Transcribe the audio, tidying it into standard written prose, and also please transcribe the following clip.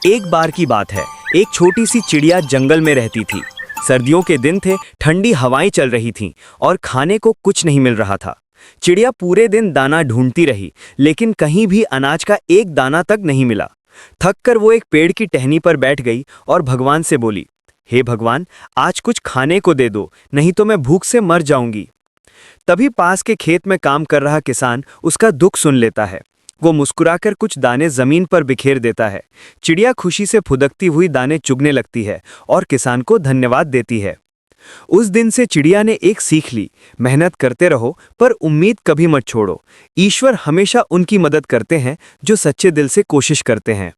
एक बार की बात है, एक छोटी सी चिड़िया जंगल में रहती थी। सर्दियों के दिन थे, ठंडी हवाएं चल रही थीं और खाने को कुछ नहीं मिल रहा था। चिड़िया पूरे दिन दाना ढूंढती रही, लेकिन कहीं भी अनाज का एक दाना तक नहीं मिला। थक कर वो एक पेड़ की टहनी पर बैठ गई और भगवान से बोली, हे भगवान, आज कुछ खाने को दे दो, नहीं तो मैं भूख से मर जाऊंगी। तभी पास के खेत में काम कर रहा किसान उसका दुख सुन लेता है। वो मुस्कुराकर कुछ दाने जमीन पर बिखेर देता है। चिड़िया खुशी से फुदकती हुई दाने चुगने लगती है और किसान को धन्यवाद देती है। उस दिन से चिड़िया ने एक सीख ली, मेहनत करते रहो पर उम्मीद कभी मत छोड़ो। ईश्वर हमेशा उनकी मदद करते हैं जो सच्चे दिल से कोशिश करते हैं।